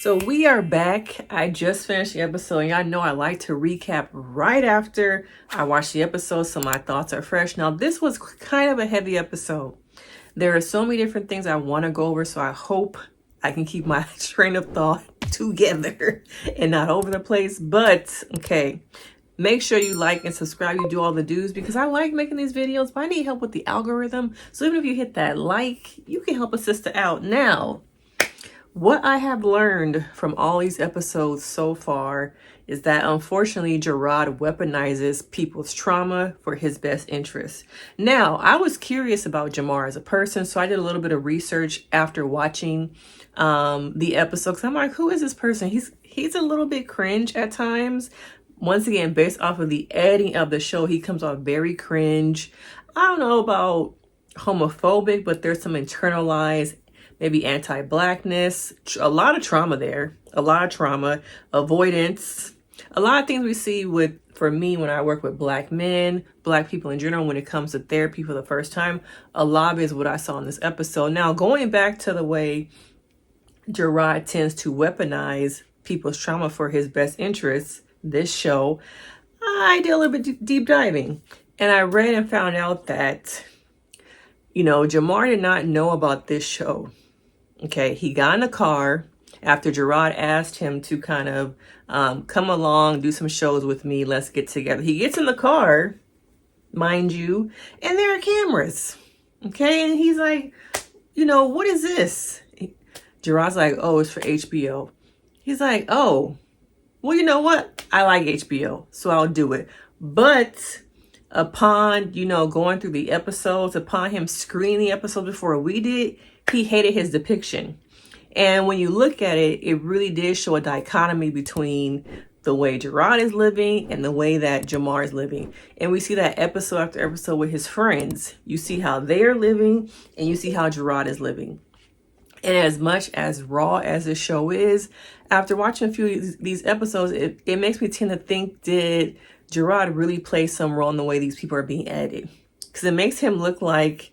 So we are back. I just finished the episode. Y'all know I like to recap right after I watch the episode so my thoughts are fresh. Now, this was kind of a heavy episode. There are so many different things I want to go over, so I hope I can keep my train of thought together and not over the place. But, okay, make sure you like and subscribe. You do all the do's because I like making these videos, but I need help with the algorithm. So even if you hit that like, you can help a sister out. Now, what I have learned from all these episodes so far is that unfortunately Jerrod weaponizes people's trauma for his best interest. Now, I was curious about Jamar as a person, so I did a little bit of research after watching the episode. Cause I'm like, who is this person? He's a little bit cringe at times. Once again, based off of the editing of the show, he comes off very cringe. I don't know about homophobic, but there's some internalized maybe anti-blackness, a lot of trauma there, a lot of trauma, avoidance, a lot of things we see for me, when I work with black men, black people in general, when it comes to therapy for the first time, a lot of it is what I saw in this episode. Now, going back to the way Jerrod tends to weaponize people's trauma for his best interests, this show, I did a little bit deep diving, and I read and found out that, Jamar did not know about this show. Okay, he got in the car after Jerrod asked him to kind of come along, do some shows with me, let's get together. He gets in the car, mind you, and there are cameras. Okay, and he's like, what is this? Jerrod's like, oh, it's for HBO. He's like, oh, well, you know what? I like HBO, so I'll do it. But upon, going through the episodes, upon him screening the episodes before we did, he hated his depiction. And when you look at it, it really did show a dichotomy between the way Jerrod is living and the way that Jamar is living. And we see that episode after episode with his friends. You see how they're living and you see how Jerrod is living. And as much as raw as the show is, after watching a few of these episodes, it makes me tend to think, did Jerrod really play some role in the way these people are being edited? Because it makes him look like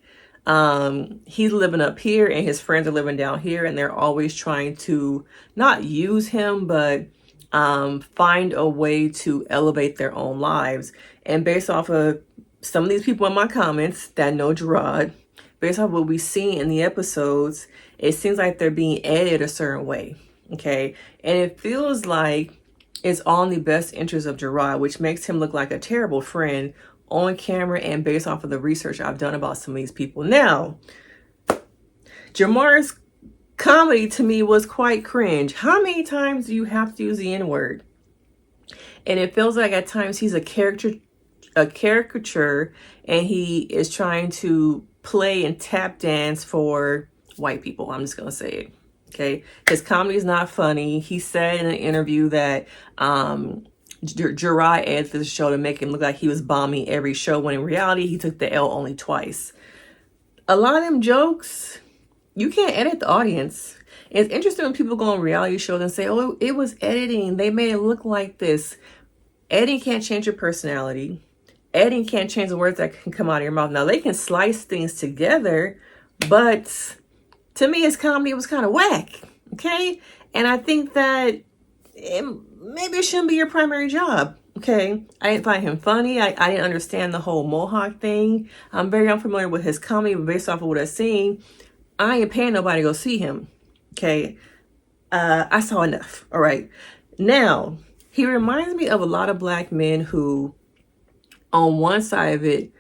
he's living up here and his friends are living down here, and they're always trying to not use him, but find a way to elevate their own lives. And based off of some of these people in my comments that know Jerrod, based off what we see in the episodes, it seems like they're being edited a certain way. Okay. And it feels like it's all in the best interest of Jerrod, which makes him look like a terrible friend on camera and based off of the research I've done about some of these people. Now, Jamar's comedy to me was quite cringe. How many times do you have to use the N-word? And it feels like at times he's a caricature, and he is trying to play and tap dance for white people. I'm just going to say it. Okay. His comedy is not funny. He said in an interview that, Jerrod edited the show to make him look like he was bombing every show, when in reality, he took the L only twice. A lot of them jokes, you can't edit the audience. It's interesting when people go on reality shows and say, oh, it was editing. They made it look like this. Editing can't change your personality. Editing can't change the words that can come out of your mouth. Now, they can slice things together, but to me, his comedy was kind of whack. Okay? And I think that maybe it shouldn't be your primary job. Okay. I didn't find him funny. I didn't understand the whole Mohawk thing. I'm very unfamiliar with his comedy, but based off of what I've seen, I ain't paying nobody to go see him. Okay. I saw enough. All right. Now, he reminds me of a lot of black men who, on one side of it,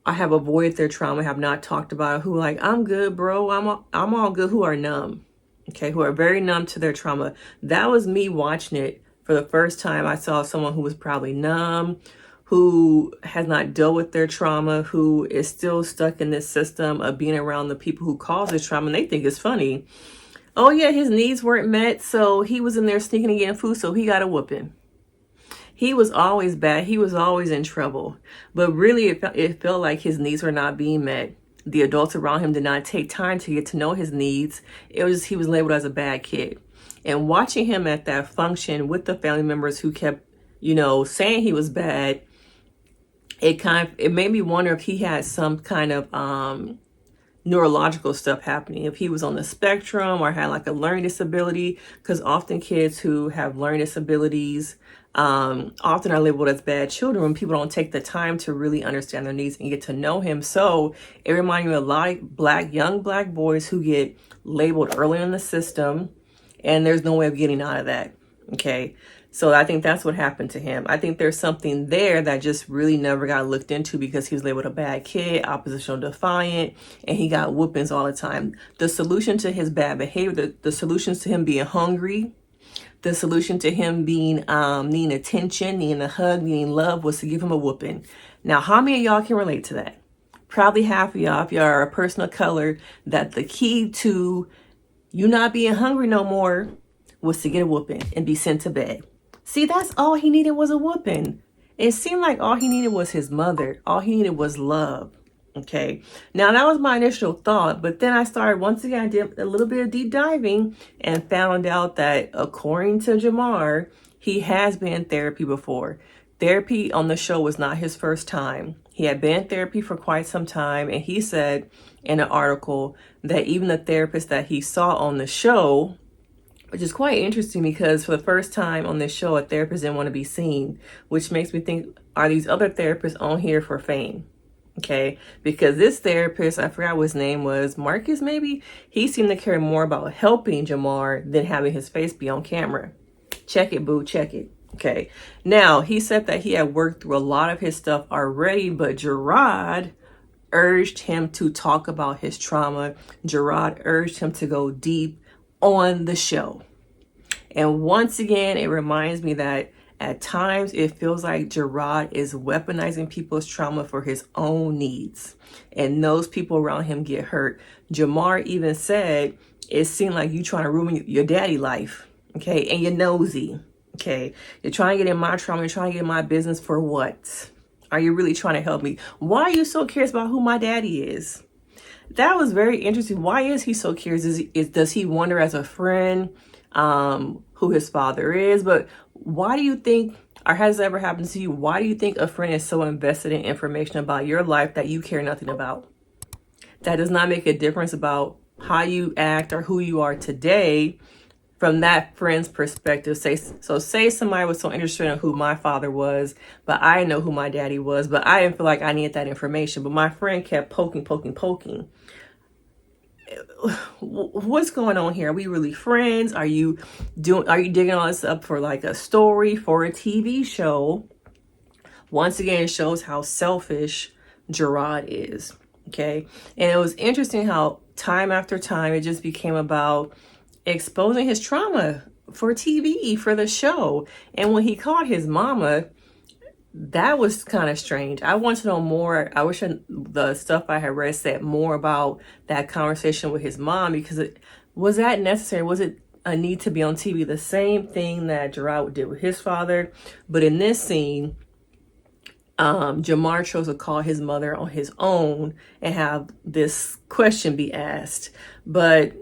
I have avoided their trauma, have not talked about it, who like, I'm good, bro. I'm all good, who are numb. Okay, who are very numb to their trauma. That was me watching it for the first time. I saw someone who was probably numb, who has not dealt with their trauma, who is still stuck in this system of being around the people who cause this trauma, and they think it's funny. Oh yeah, his needs weren't met, so he was in there sneaking and getting food, so he got a whooping. He was always bad. He was always in trouble. But really, it felt like his needs were not being met. The adults around him did not take time to get to know his needs. It was just, he was labeled as a bad kid. And watching him at that function with the family members who kept, saying he was bad, it made me wonder if he had some kind of neurological stuff happening, if he was on the spectrum or had like a learning disability, because often kids who have learning disabilities often are labeled as bad children when people don't take the time to really understand their needs and get to know him. So it reminded me of a lot of young black boys who get labeled early in the system, and there's no way of getting out of that. Okay. So I think that's what happened to him. I think there's something there that just really never got looked into because he was labeled a bad kid, oppositional defiant, and he got whoopings all the time. The solution to his bad behavior, the solutions to him being hungry, the solution to him being needing attention, needing a hug, needing love, was to give him a whooping. Now, how many of y'all can relate to that? Probably half of y'all, if y'all are a person of color, that the key to you not being hungry no more was to get a whooping and be sent to bed. See, that's all he needed was a whooping. It seemed like all he needed was his mother. All he needed was love. Okay. Now, that was my initial thought. But then I started, once again, I did a little bit of deep diving and found out that according to Jamar, he has been in therapy before. Therapy on the show was not his first time. He had been in therapy for quite some time. And he said in an article that even the therapist that he saw on the show, which is quite interesting because for the first time on this show, a therapist didn't want to be seen, which makes me think, are these other therapists on here for fame? Okay, because this therapist, I forgot what his name was, Marcus maybe, he seemed to care more about helping Jamar than having his face be on camera. Check it, boo, check it. Okay, now he said that he had worked through a lot of his stuff already, but Jerrod urged him to talk about his trauma. Jerrod urged him to go deep on the show. And once again, it reminds me that at times it feels like Jerrod is weaponizing people's trauma for his own needs, and those people around him get hurt. Jamar even said, it seemed like you trying to ruin your daddy life, okay, and you're nosy, okay? You're trying to get in my trauma, you're trying to get in my business for what? Are you really trying to help me? Why are you so curious about who my daddy is? That was very interesting. Why is he so curious? Does he wonder as a friend who his father is? But why do you think, or has it ever happened to you, why do you think a friend is so invested in information about your life that you care nothing about? That does not make a difference about how you act or who you are today from that friend's perspective. Say somebody was so interested in who my father was, but I didn't know who my daddy was, but I didn't feel like I needed that information. But my friend kept poking. What's going on here? Are we really friends? Are you digging all this up for like a story for a TV show? Once again, it shows how selfish Jerrod is. Okay. And it was interesting how time after time, it just became about exposing his trauma for TV, for the show. And when he called his mama, that was kind of strange. I want to know more. I wish the stuff I had read said more about that conversation with his mom, because was that necessary? Was it a need to be on TV? The same thing that Jerrod did with his father. But in this scene, Jamar chose to call his mother on his own and have this question be asked. But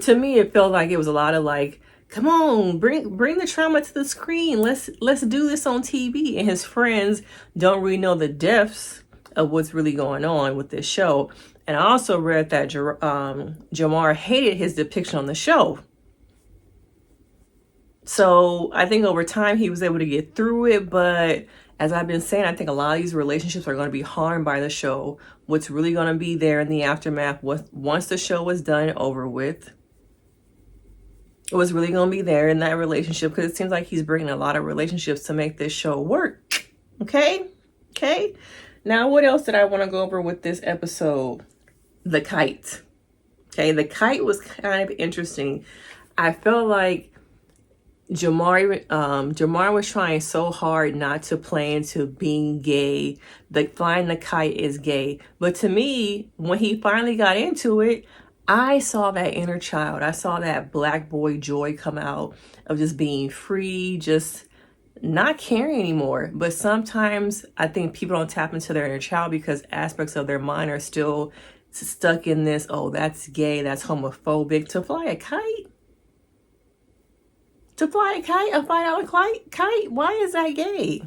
to me, it felt like it was a lot of like, come on, bring the trauma to the screen. Let's do this on TV. And his friends don't really know the depths of what's really going on with this show. And I also read that Jamar hated his depiction on the show. So I think over time he was able to get through it. But as I've been saying, I think a lot of these relationships are going to be harmed by the show. What's really going to be there in the aftermath, once the show was done and over with, it was really going to be there in that relationship, because it seems like he's bringing a lot of relationships to make this show work. Okay. Now, what else did I want to go over with this episode? The kite. Okay. The kite was kind of interesting. I felt like Jamar was trying so hard not to play into being gay. Flying the kite is gay. But to me, when he finally got into it, I saw that inner child. I saw that black boy joy come out of just being free, just not caring anymore. But sometimes I think people don't tap into their inner child because aspects of their mind are still stuck in this, oh, that's gay, that's homophobic. To fly a kite? A $5 kite? Why is that gay?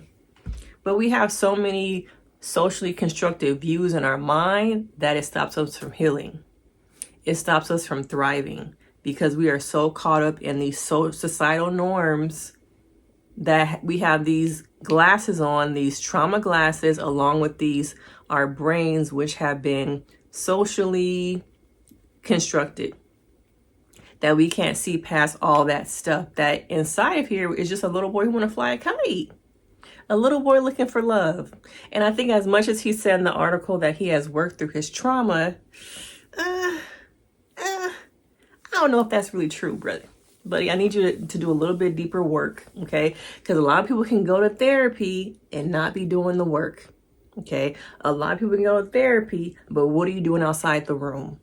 But we have so many socially constructed views in our mind that it stops us from healing. It stops us from thriving because we are so caught up in these societal norms that we have these glasses on, these trauma glasses, along with these, our brains, which have been socially constructed, that we can't see past all that stuff, that inside of here is just a little boy who want to fly a kite, a little boy looking for love. And I think as much as he said in the article that he has worked through his trauma, I don't know if that's really true, brother. But I need you to do a little bit deeper work, okay? Because a lot of people can go to therapy and not be doing the work, okay? A lot of people can go to therapy, but what are you doing outside the room?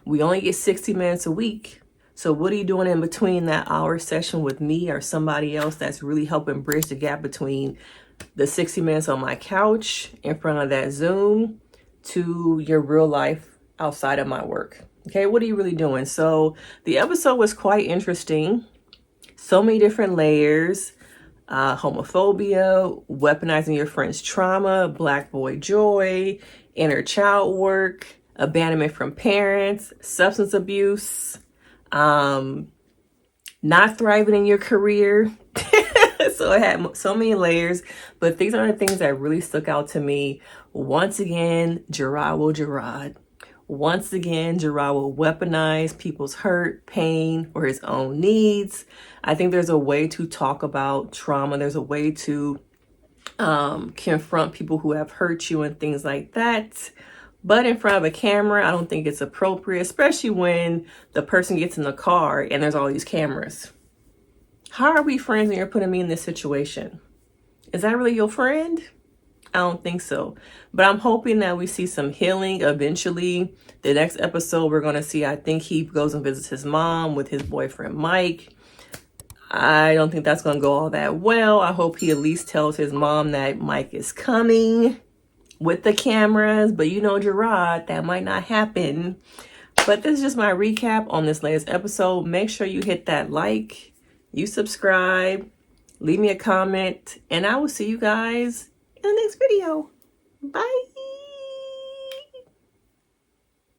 We only get 60 minutes a week. So what are you doing in between that hour session with me or somebody else that's really helping bridge the gap between the 60 minutes on my couch in front of that Zoom to your real life outside of my work? Okay, what are you really doing? So the episode was quite interesting. So many different layers. Homophobia, weaponizing your friend's trauma, black boy joy, inner child work, abandonment from parents, substance abuse, not thriving in your career. So it had so many layers, but these are the things that really stuck out to me. Once again, Jerrod. Once again, Jerrod will weaponize people's hurt, pain, or his own needs. I think there's a way to talk about trauma. There's a way to confront people who have hurt you and things like that. But in front of a camera, I don't think it's appropriate, especially when the person gets in the car and there's all these cameras. How are we friends when you're putting me in this situation? Is that really your friend? I don't think so. But I'm hoping that we see some healing eventually. The next episode we're going to see, I think he goes and visits his mom with his boyfriend, Mike. I don't think that's going to go all that well. I hope he at least tells his mom that Mike is coming with the cameras. But you know, Jerrod, that might not happen. But this is just my recap on this latest episode. Make sure you hit that like, you subscribe, leave me a comment, and I will see you guys in the next video. Bye.